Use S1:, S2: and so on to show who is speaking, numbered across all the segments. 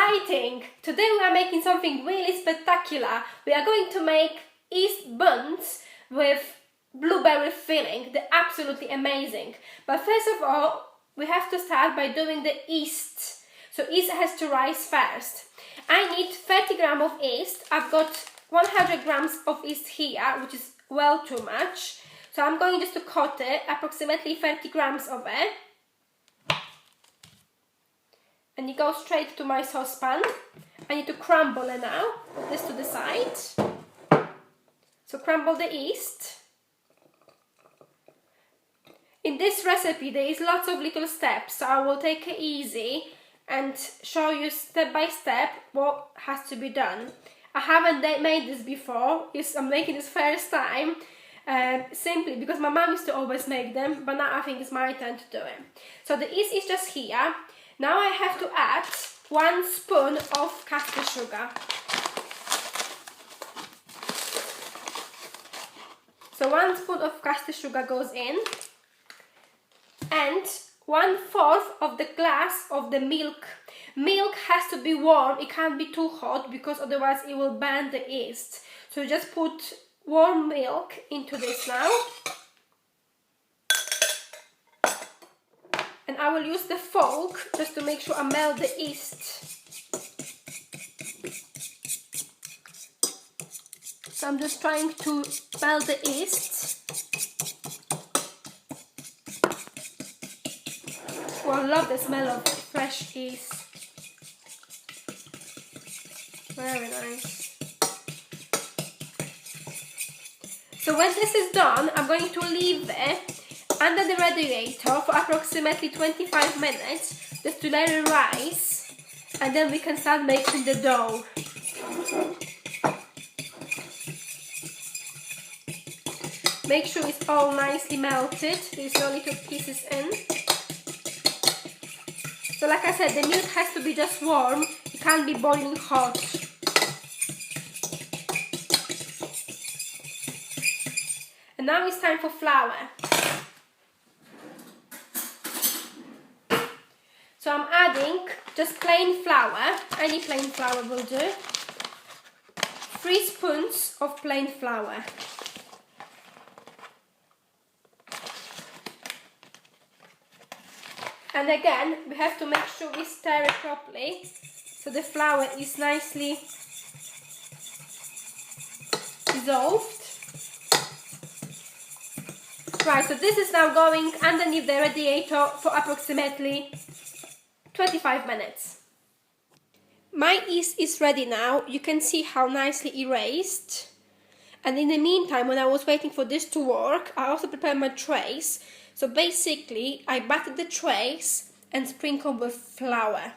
S1: exciting! Today we are making something really spectacular. We are going to make yeast buns with blueberry filling. They're absolutely amazing. But first of all, we have to start by doing the yeast. So yeast has to rise first. I need 30 grams of yeast. I've got 100 grams of yeast here, which is well too much. So I'm going just to cut it, approximately 30 grams of it. And it goes straight to my saucepan. I need to crumble it now. Put this to the side. So crumble the yeast. In this recipe there is lots of little steps, so I will take it easy and show you step by step what has to be done. I haven't made this before. I'm making this first time. Simply because my mom used to always make them, but now I think it's my turn to do it. So the yeast is just here. Now I have to add 1 spoon of castor sugar. So 1 spoon of castor sugar goes in, and 1/4 of the glass of the milk. Milk has to be warm, it can't be too hot because otherwise it will burn the yeast. So just put warm milk into this now. And I will use the fork just to make sure I melt the yeast. So I'm just trying to melt the yeast. Oh, I love the smell of fresh yeast. Very nice. So when this is done, I'm going to leave it under the radiator for approximately 25 minutes just to let it rise, and then we can start making the dough. Make sure it's all nicely melted, there's no little pieces in. So like I said, the milk has to be just warm, it can't be boiling hot. And now it's time for flour. So I'm adding just plain flour, any plain flour will do. 3 spoons of plain flour. And again, we have to make sure we stir it properly so the flour is nicely dissolved. Right, so this is now going underneath the radiator for approximately 25 minutes. My yeast is ready now. You can see how nicely erased. And in the meantime, when I was waiting for this to work, I also prepared my trays. So basically, I battered the trays and sprinkled with flour.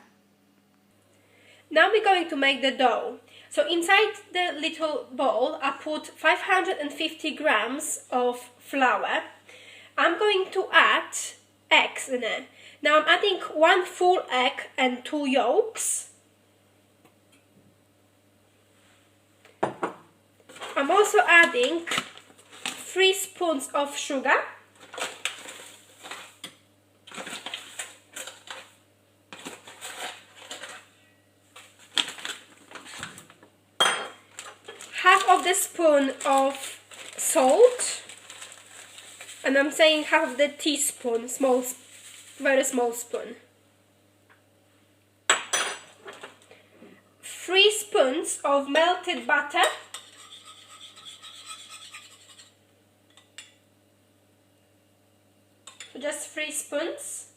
S1: Now we're going to make the dough. So inside the little bowl, I put 550 grams of flour. I'm going to add eggs in it. Now I'm adding 1 full egg and 2 yolks. I'm also adding 3 spoons of sugar. Half of the spoon of salt. And I'm saying half of the teaspoon, very small spoon. 3 spoons of melted butter. So just 3 spoons.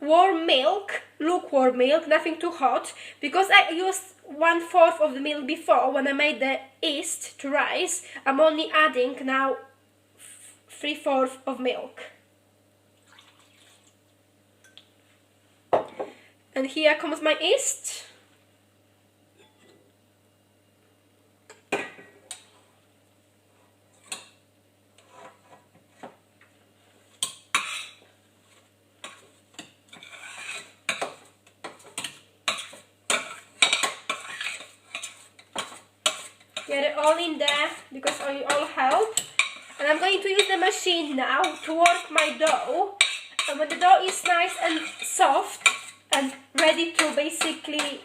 S1: Warm milk, lukewarm milk, nothing too hot, because I used 1/4 of the milk before when I made the yeast to rise. I'm only adding now 3/4 of milk. And here comes my yeast. Get it all in there because you all help. And I'm going to use the machine now to work my dough. And when the dough is nice and soft and ready to basically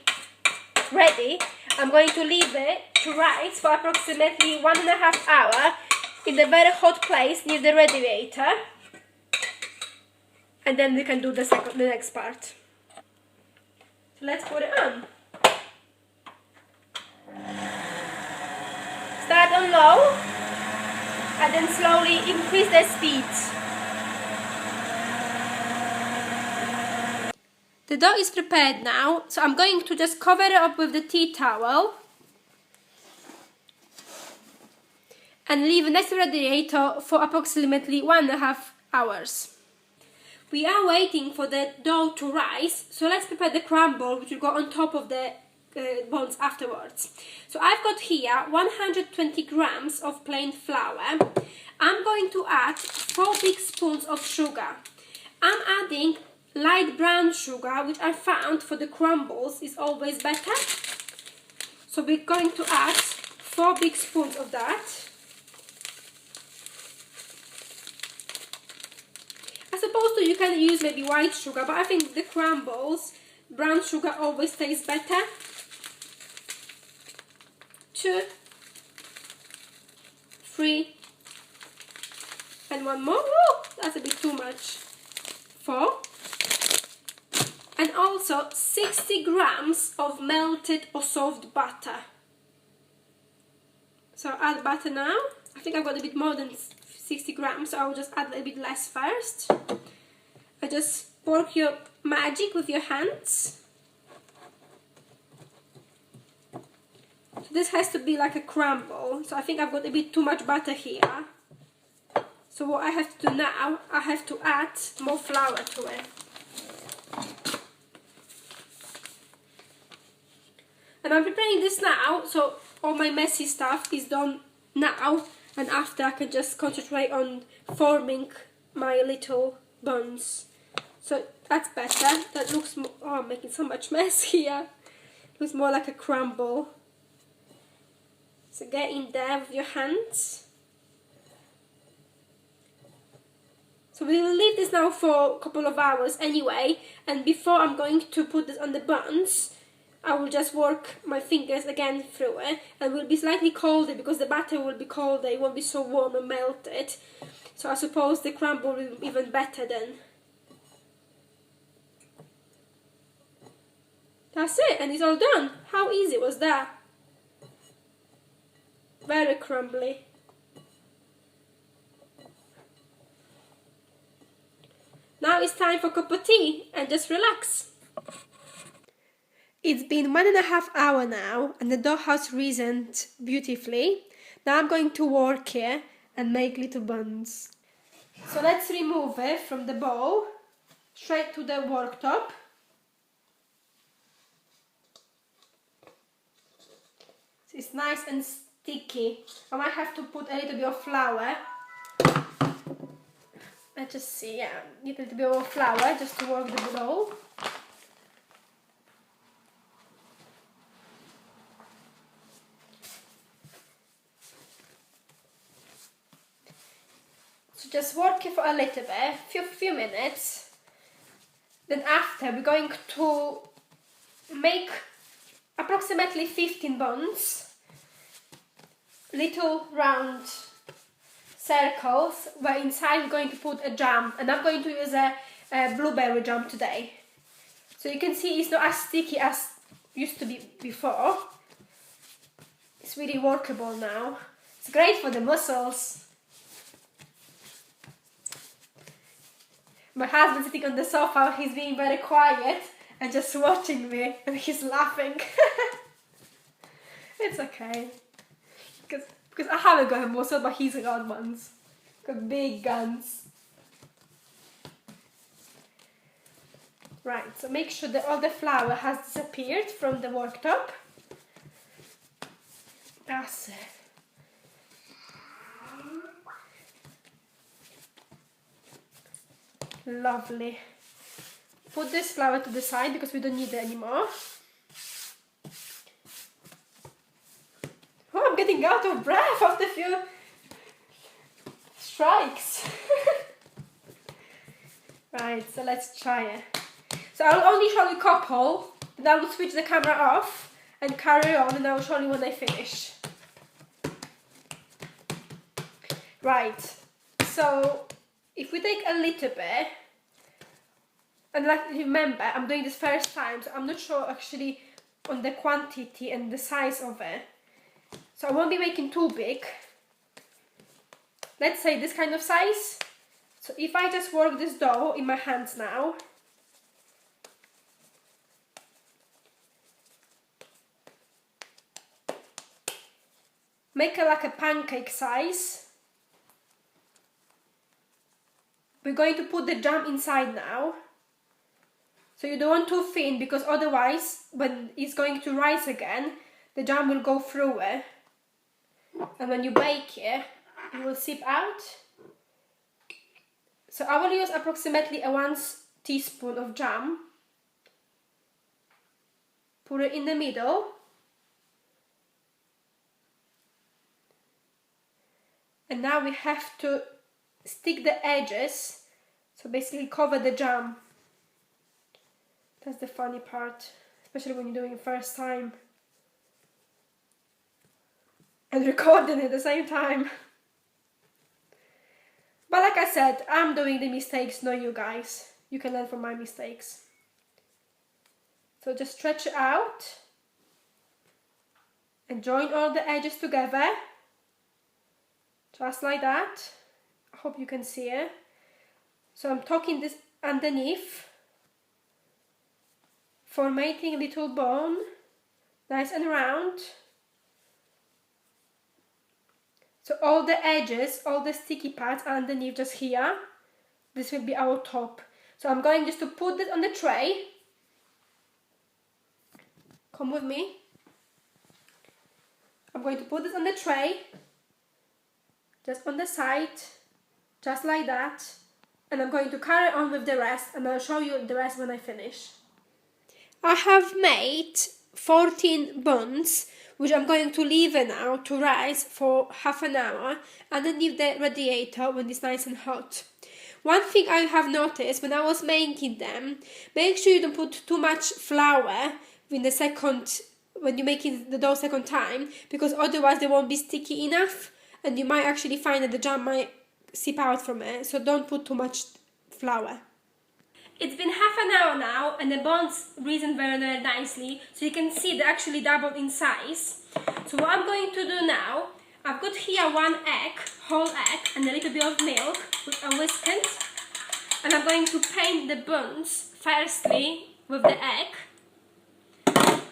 S1: ready, I'm going to leave it to rise for approximately 1.5 hours in a very hot place near the radiator. And then we can do the next part. So let's put it on. Start on low and then slowly increase the speed. The dough is prepared now, so I'm going to just cover it up with the tea towel and leave it next to the radiator for approximately 1.5 hours. We are waiting for the dough to rise, so let's prepare the crumble, which will go on top of the buns afterwards. So I've got here 120 grams of plain flour. I'm going to add 4 big spoons of sugar. I'm adding light brown sugar, which I found for the crumbles is always better. So we're going to add 4 big spoons of that. I suppose that you can use maybe white sugar, but I think the crumbles, brown sugar always tastes better. 2, 3, and 1 more. Woo, that's a bit too much. 4. And also 60 grams of melted or soft butter. So add butter now. I think I've got a bit more than 60 grams, so I'll just add a little bit less first. I just work your magic with your hands. So this has to be like a crumble, so I think I've got a bit too much butter here. So what I have to do now, I have to add more flour to it. And I'm preparing this now, so all my messy stuff is done now, and after I can just concentrate on forming my little buns. So that's better. That looks more, oh, I'm making so much mess here. Looks more like a crumble. So get in there with your hands. So we will leave this now for a couple of hours anyway, and before I'm going to put this on the buns, I will just work my fingers again through it, and it will be slightly colder because the batter will be colder, it won't be so warm and melted. So I suppose the crumble will be even better then. That's it, and it's all done. How easy was that? Very crumbly. Now it's time for a cup of tea and just relax. It's been 1.5 hours now and the dough has risen beautifully. Now I'm going to work here and make little buns. So let's remove it from the bowl, straight to the worktop. It's nice and sticky. I might have to put a little bit of flour. Let's just see, yeah, need a little bit of flour just to work the dough. So just work it for a little bit, few minutes. Then after we're going to make approximately 15 buns, little round circles where inside we're going to put a jam, and I'm going to use a blueberry jam today. So you can see it's not as sticky as used to be before. It's really workable now. It's great for the muscles. My husband's sitting on the sofa, he's being very quiet and just watching me, and he's laughing. It's okay. Because I haven't got a muscle, but he's got ones. Got big guns. Right, so make sure that all the flour has disappeared from the worktop. That's it. Lovely. Put this flour to the side because we don't need it anymore. Oh, I'm getting out of breath after strikes. Right, so let's try it. So I'll only show you a couple, then I will switch the camera off and carry on, and I will show you when I finish. Right, so if we take a little bit, and like remember, I'm doing this first time, so I'm not sure actually on the quantity and the size of it. So I won't be making too big. Let's say this kind of size. So if I just work this dough in my hands now, make it like a pancake size. We're going to put the jam inside now. So you don't want too thin, because otherwise when it's going to rise again, the jam will go through it. And when you bake it, it will seep out. So I will use approximately a 1 teaspoon of jam. Put it in the middle. And now we have to stick the edges, so basically cover the jam. That's the funny part, especially when you're doing it first time. And recording at the same time. But like I said, I'm doing the mistakes, not you guys. You can learn from my mistakes. So just stretch it out and join all the edges together. Just like that. I hope you can see it. So I'm tucking this underneath, formating a little bone, nice and round. So all the edges, all the sticky parts are underneath just here. This will be our top. So I'm going just to put it on the tray. Come with me. I'm going to put this on the tray, just on the side, just like that. And I'm going to carry on with the rest, and I'll show you the rest when I finish. I have made 14 buns, which I'm going to leave it now to rise for half an hour underneath the radiator when it's nice and hot. One thing I have noticed when I was making them, make sure you don't put too much flour when you're making the dough second time, because otherwise they won't be sticky enough and you might actually find that the jam might seep out from it, so don't put too much flour. It's been half an hour now and the buns risen very, very nicely, so you can see they actually doubled in size. So what I'm going to do now, I've got here 1 egg, whole egg, and a little bit of milk, which I whisked, and I'm going to paint the buns firstly with the egg,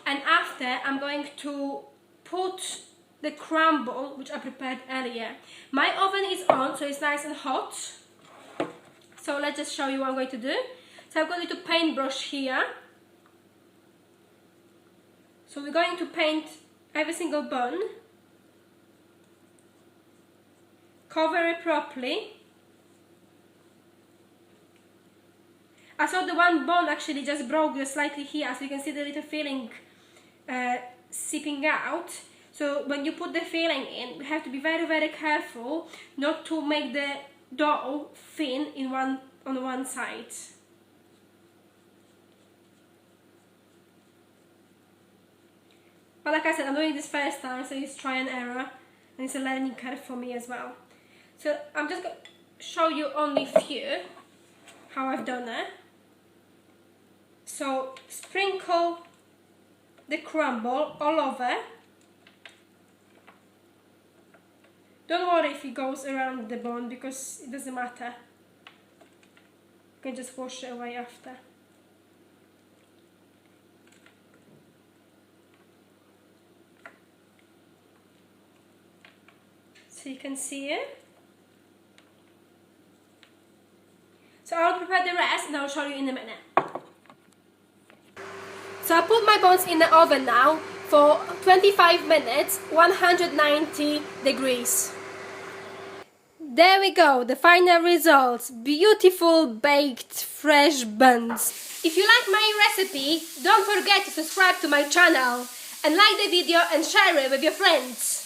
S1: and after I'm going to put the crumble, which I prepared earlier. My oven is on, so it's nice and hot. So let's just show you what I'm going to do. So I've got a little paintbrush here. So we're going to paint every single bun. Cover it properly. I saw the one bun actually just broke just slightly here, so you can see the little filling seeping out. So when you put the filling in, you have to be very, very careful not to make the dough thin on one side. But like I said, I'm doing this first time, so it's try and error, and it's a learning curve for me as well. So I'm just going to show you only a few how I've done it. So sprinkle the crumble all over. Don't worry if it goes around the bone, because it doesn't matter. You can just wash it away after. So you can see it. So I'll prepare the rest and I'll show you in a minute. So I put my buns in the oven now for 25 minutes, 190 degrees. There we go, the final results. Beautiful baked fresh buns. If you like my recipe, don't forget to subscribe to my channel and like the video and share it with your friends.